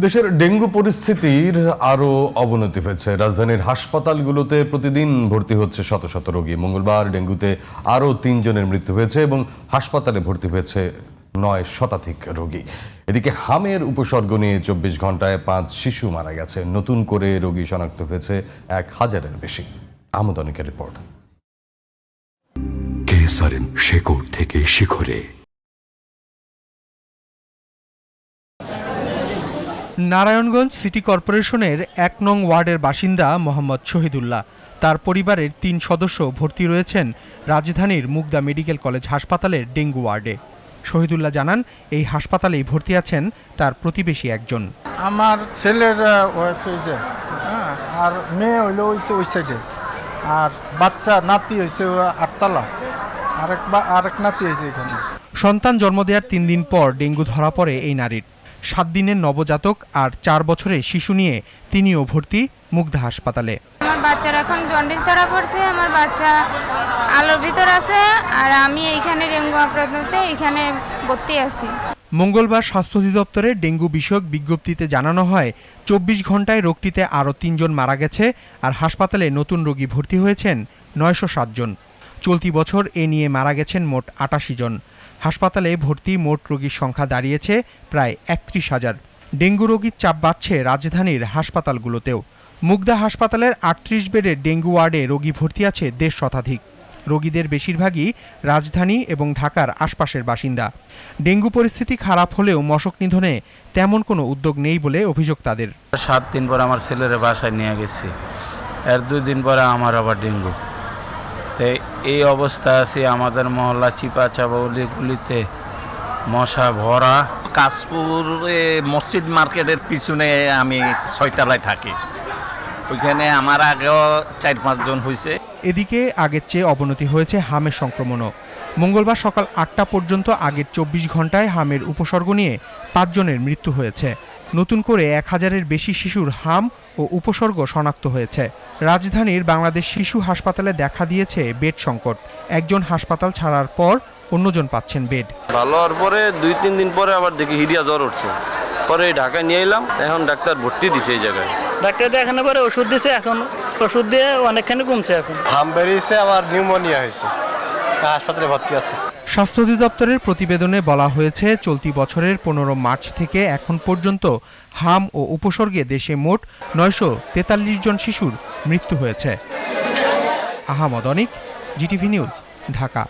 দেশের ডেঙ্গু পরিস্থিতির আরও অবনতি হয়েছে। রাজধানীর হাসপাতালগুলোতে প্রতিদিন ভর্তি হচ্ছে শত শত রোগী। মঙ্গলবার ডেঙ্গুতে আরও ৩ জনের মৃত্যু হয়েছে এবং হাসপাতালে ভর্তি হয়েছে ৯ শতাধিক রোগী। এদিকে হামের উপসর্গ নিয়ে ২৪ ঘন্টায় ৫ শিশু মারা গেছে। নতুন করে রোগী শনাক্ত হয়েছে ১,০০০-এর বেশি। আহমদ অনিকের রিপোর্ট। কেএসআরএম শেকড় থেকে শিখরে। নারায়ণগঞ্জ সিটি কর্পোরেশনের ১ নং ওয়ার্ডের বাসিন্দা মোহাম্মদ শহীদুল্লাহ। তার পরিবারের ৩ সদস্য ভর্তি রয়েছেন রাজধানীর মুগদা মেডিকেল কলেজ হাসপাতালের ডেঙ্গু ওয়ার্ডে। শহীদুল্লাহ জানান, এই হাসপাতালেই ভর্তি আছেন তার প্রতিবেশী একজন। আমার ছেলের ওয়াইফ হয়েছে, আর মেয়ে হইলো হয়েছে ওই সাইডে, আর বাচ্চা নাতি হয়েছে ৮তলা, আরেক নাতি হয়েছে এখানে। সন্তান জন্ম দেওয়ার ৩ দিন পর ডেঙ্গু ধরা পড়ে এই নারীর। ৭ দিনের নবজাতক আর ৪ বছরের শিশু নিয়ে তিনিও ভর্তি মুগদা হাসপাতালে। আমার বাচ্চার এখন জন্ডিস ধরা পড়ছে, আমার বাচ্চা আলোর ভিতর আছে, আর আমি এইখানে ডেঙ্গু আক্রান্ততে এখানে ভর্তি আছি। মঙ্গলবার স্বাস্থ্য অধিদপ্তরের ডেঙ্গু বিষয়ক বিজ্ঞপ্তিতে জানানো হয়, ২৪ ঘন্টায় রোগটিতে আরও ৩ জন মারা গেছে আর হাসপাতালে নতুন রোগী ভর্তি হয়েছেন ৯০৭ জন। চলতি বছর এ নিয়ে মারা গেছেন মোট ৮৮ জন। হাসপাতালে ভর্তি মোট রোগীর সংখ্যা দাঁড়িয়েছে প্রায় ৩১,০০০। ডেঙ্গু রোগীর চাপ বাড়ছে রাজধানীর হাসপাতালগুলোতেও। মুগদা হাসপাতালের ৩৮ বেডের ডেঙ্গু ওয়ার্ডে রোগী ভর্তি আছে ১৫০ শতাধিক। রোগীদের বেশিরভাগই রাজধানী এবং ঢাকার আশপাশের বাসিন্দা। ডেঙ্গু পরিস্থিতি খারাপ হলেও মশক নিধনে তেমন কোনো উদ্যোগ নেই বলে অভিযোগ তাদের। ৭ দিন পর আমার ছেলের বাসায় নিয়ে গেছি, এর ২ দিন পরে আমার আবার ডেঙ্গু। এই অবস্থা আছে আমাদের মহল্লা চিপাচাবাউলিগুলিতে মশা ভরা। কাশপুর মসজিদ মার্কেটের পিছনে আমি ৬ তলায় থাকি, ওইখানে আমার আগেও ৪-৫ জন হয়েছে। এদিকে আগের চেয়ে অবনতি হয়েছে হামের সংক্রমণও। মঙ্গলবার সকাল ৮টা পর্যন্ত আগের ২৪ ঘন্টায় হামের উপসর্গ নিয়ে ৫ জনের মৃত্যু হয়েছে। নতুন করে ১,০০০-এর বেশি শিশুর হাম ও উপসর্গ শনাক্ত হয়েছে। রাজধানীর বাংলাদেশ শিশু হাসপাতালে দেখা দিয়েছে বেড সংকট। একজন হাসপাতাল ছাড়ার পর অন্যজন পাচ্ছেন বেড। ভালো হওয়ার পরে ২-৩ দিন পরে আবার দেখি হিরিয়া জ্বর উঠছে, পরে ঢাকায় নিয়ে এলাম, এখন ডাক্তার ভর্তি দিছে এই জায়গায়। ডাক্তার দেখানোর পরে ওষুধ দিছে, এখন ওষুধ দিয়ে অনেকখানি কমছে। এখন হাম বেরিয়েছে, আবার নিউমোনিয়া হয়েছে, হাসপাতালে ভর্তি আছে। স্বাস্থ্য অধিদপ্তরের প্রতিবেদনে বলা হয়েছে, চলতি বছরের ১৫ মার্চ থেকে এখন পর্যন্ত হাম ও উপসর্গে দেশে মোট ৯৪৩ জন শিশুর মৃত্যু হয়েছে। আহমদ অনিক, জিটিভি নিউজ, ঢাকা।